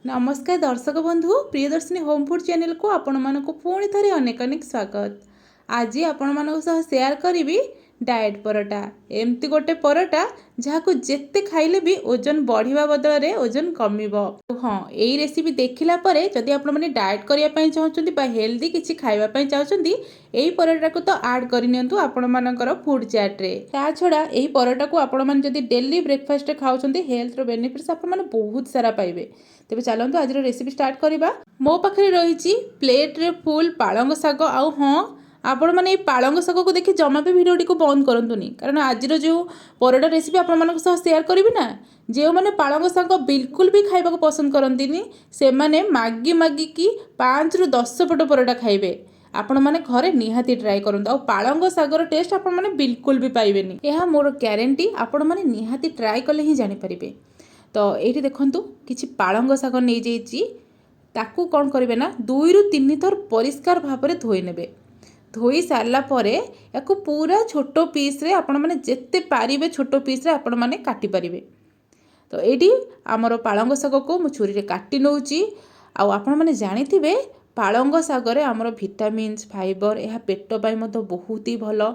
नमस्कार दर्शक बंधु प्रियदर्शिनी होम फूड चैनल को आपण मानक पुणी थे अनेक अनेक स्वागत। आज आपण मानक सह शेयर करी डाएट परोटा। एमती गोटे परोटा जहाँ को जेते खाइले भी ओजन बढ़िया बदल में ओजन कमिब। हाँ, यही रेसिपी देखला परे जदि आपण माने डाएट करने चाहते बा हेल्दी किसी खाइबा चाहते यही परोटा को तो ऐड करनियंतु आपण मानकर फूड चार्ट रे। ता छड़ा यही परोटा को आपण माने जदि डेली ब्रेकफास्ट खाउछंती हेल्थ रो बेनिफिट्स आपण माने बहुत सारा पाइबे। तेज चलतु आज रेसिपी स्टार्ट करवा। मो पाखे रही प्लेट रे फुल पालंग शाग आउ हाँ आपण मैंने पालंग शाग को देखिए जमा भी भिडियोटी को बंद करूनी कारण आज जो परोटा रेसिपी आपण मान शेयर करी ना जो मैंने पालंग शाग बिल्कुल भी खाइबा पसंद करती से मैंने मागी मागी की 5 ରୁ 10 पट परोटा खाइबे। आपण मैंने घरे निहाती ट्राए करंतु। पालंग शागर टेस्ट आपण मैंने बिल्कुल भी पाइबेनी। यह मोर ग्यारंटी आपण मैंने निहाती ट्राए कले ही जानी परिबे। तो ये देखंतु किछि पालंग शाग नहीं जाइछि ताकू कौन करेंगे ना 2 ରୁ 3 थर परिष्कार भाव में धोई नेबे। धोई सारा पर या पूरा छोट पीस रे आपण माने जेते पारिबे छोट पीस रे आपण माने काटी पारिबे। तो ये आमर पालंग शाग को मु छुरी रे काटी नउची। आउ आपण माने जानिथिबे पालंग शाग रे आमर विटामिन्स फाइबर यह पेट पाई मतो बहुत ही भलो।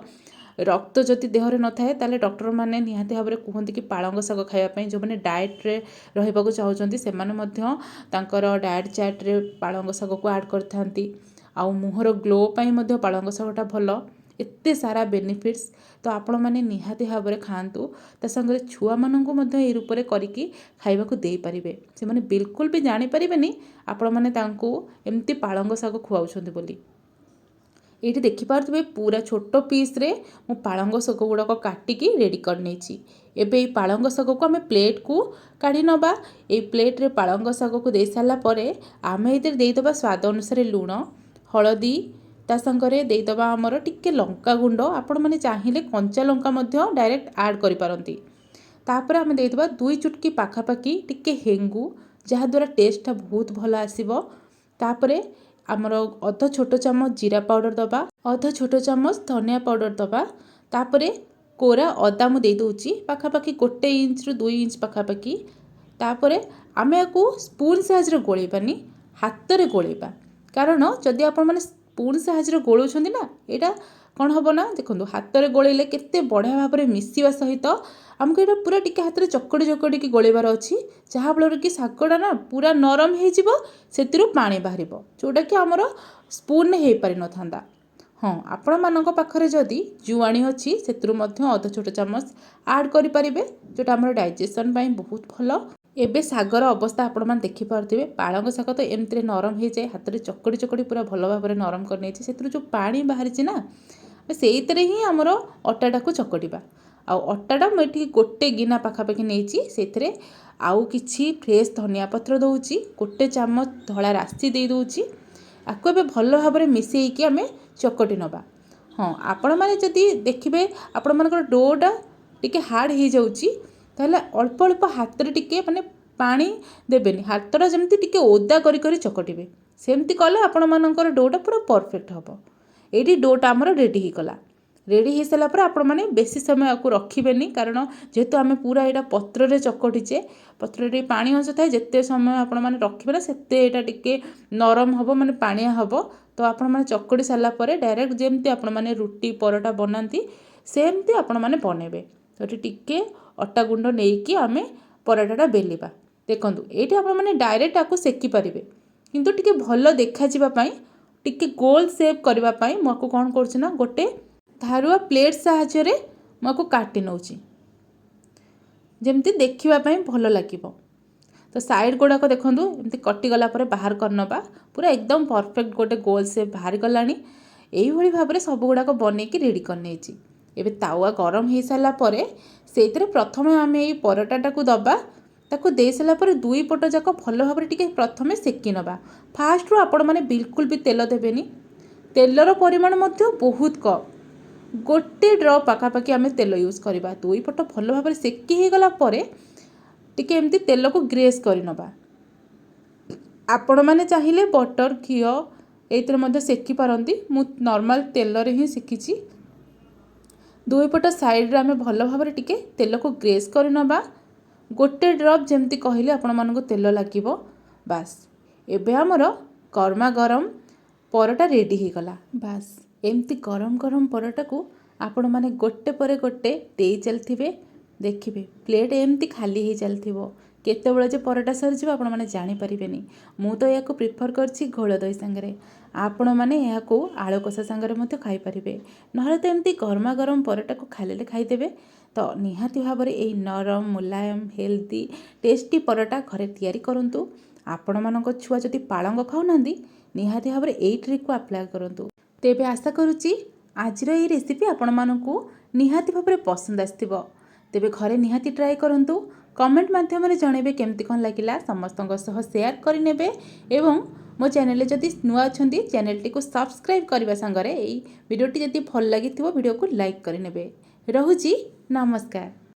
रक्त जदि देहरे न थाए ताले डॉक्टर माने निहाती भाव में कहते कि पालंग शाग खाइबा जो मैंने डाएट रे रहिबाकु चाहउछंती सेमाने मध्य तांकर डाएट चार्ट रे पालंग शाग को ऐड करथांती। आउ मुहर ग्लो पाई मध्य पालंग शागटा भलो एते सारा बेनिफिट्स। तो आपण माने निहाती भाव में खातु ता संगे छुआ माननकु मध्य ए रूप रे करिकी खाइबाकु देई परिबे। से माने बिल्कुल भी जानि परिबेनी आपण माने तांकु एम्ति पालंग शाग खुआउछंती बोली। ये देखिपे पूरा छोट पीस रे मु पालंग शाग गुड़ाक काटिकी रेडी कर नेछि। एबे ये पालंग शाग को आम प्लेट को काढ़ी नबा। ये प्लेट रे पालंग शाग को दे सारा परे आमे इधर देदबा स्वाद अनुसार लुण हलदी ता संगरे देदबा आमर टिके लंका गुंड आपण माने चाहिए कंचा लंका मध्य डायरेक्ट ऐड करि पारंती। तापर आमे देदबा 2 चुटकी पाखापाखी टिके हेंगू जहाँ द्वारा टेस्टा बहुत भल आसीबो। तापरे आमर अध छोट चामच जीरा पाउडर दबा अध छोट चामच धनिया पाउडर दबा। तापरे कोरा अदा मु दे दोची पाखापाखी 1 इंच ରୁ 2 इंच पाखापाखी। तापरे आमे याकू स्पून साइज रे गोळेबानी हाथ रे गोळेबा कारण जदि आपण माने स्पून साइज रे गोळौछंती ना एटा कौन हम ना देखो हाथ में गोलेले केते बढ़िया भाव में मिसवा सहित आमको ये पूरा टिके हाथ में चकड़ी चकड़ी की गोलेबार अच्छी जहाँफल कि शागटा ना पूरा नरम हो पानी बाहर जोटा कि आमर स्पून हो पारि न था। हाँ, आपण मानक पाखरे जदि जुआणी अच्छी से अध छोट चामच ऐड करें जोटा आमर डाइजेशन बहुत भल। एबे सागर अवस्था आपण मैंने देखिपे पालंग शाग तो एमती नरम हो जाए हाथ में चकड़ी चकड़ी पूरा भल भाव में नरम कर जो पानी बाहरी ना से ही आमर अटाटा को चकटिबा। आउ अटाटा मुझे गोटे गिना पाखापाखी नहीं से आउ किछि फ्रेश धनिया पत्र दौची 1 चामच धला राशि दे दूची आपको ए भल भाव में मिसेकी आम चकटी नवा। हाँ, आपण मैंने जदि देखिए आपण मानकर डोटा टिके हार्ड हो जाउची ताहले अल्प अल्प हाथ रे टिके माने पानी देबेनी हाथटा जमती टिके ओदा करी करी चकटिबे सेमती कले आपण मानकर डोटा पूरा परफेक्ट हबो। एडी डोटा आमर रेडी ही कला। रेडी हो सारा पर आपण मैंने बेसी समय आपको रखिबेनी कारण जेहेतु आम पूरा यहाँ पत्र रे चकटिचे पत्र रे पानी अंश थाए जिते समय आपण मैंने रखिबे ना सेते एटा टिके नरम हबो माने पानिया हबो। तो आपण मैंने चकड़ी सारा पर डायरेक्ट जेमती आपण मैंने रुटी परोटा बनाती सेमती आपण मैंने बनेबे। तो टिके अटा गुंड नहीं आम पराटाटा बेलिबा। देखो ये आप डायरेक्ट आपको सेकी पारे किंतु टिके भल देखा टिके गोल सेप करने मुझे कौन करना गोटे धारुआ प्लेट साहाय्य मुझे काटी नौची जमती देखापी भल लगे। तो साइड गुड़ाक देखूँ एमती कटिगला बाहर करनबा पूरा एकदम परफेक्ट गोटे गोल सेप बाहर गलानी। यही भाव में सब गुड़ाक बनईकी रेडी करनी। एबे तावा गरम हो सारा पर से प्रथम आम ये परोटाटा को दबा ताको दे सारा पर 2 पट जाक भल भाव में टिके प्रथम सेकी नबा। फास्ट रू आपण मैंने बिल्कुल भी तेल देबेनी तेलर परिमाण मध्य बहुत कम गोटे ड्रप पाखापाखि आम तेल यूज करवा 2 पट भल भाव में सेकी हो गला पर टिके एमती तेल को ग्रेस करनबा। आपण मैंने चाहिए बटर घी ये सेकी पारती मु नॉर्मल तेल रे ही सेकी 2 पट साइड आम भल भाव में टिके तेल को ग्रेस करनबा। गोटे ड्रप जमती कहले आपण मानक तेल लगे बास एबे आमर गरमा गरम परटा रेडी हो गला। बास एमती गरम गरम परटा को आपण माने गोटे पर गोटे दे चलथिबे। देखिए प्लेट एमती खाली हो चलथिबो केतेबेले जे परटा सरीजिबो आपण माने जानि परिबेनी। मु तो याको प्रिफर करछि घोल दही संगरे, आपण माने याको आलू कषा संगरे मते खाई परिबे। नहले तो एमती गरमा गरम परटा को खाले खाईदेबे। तो निहाती भाव में यही नरम मुलायम हेल्दी टेस्टी परटा घरे तैयारी करंतु। आपण मानक छुआ जदि पालंग खाऊना निहाती भाव में यही ट्रिक को अप्लाई करंतु। तेबे आशा करुच्ची आजिर ये रेसिपी आपण मानकु निहाती भाव में पसंद आसथिबो। तेबे घरे निहाती ट्राए करंतु। कमेंट माध्यम रे जणेबे केमती कोन लागिला समस्तंक सह शेयर करिनेबे। एवं मो चैनल जदि नुआ अछंती चैनल को सब्सक्राइब करबा संगरे एई वीडियोटी जदि भल लागिथिबो वीडियो को लाइक करिनेबे। रहुची नमस्कार।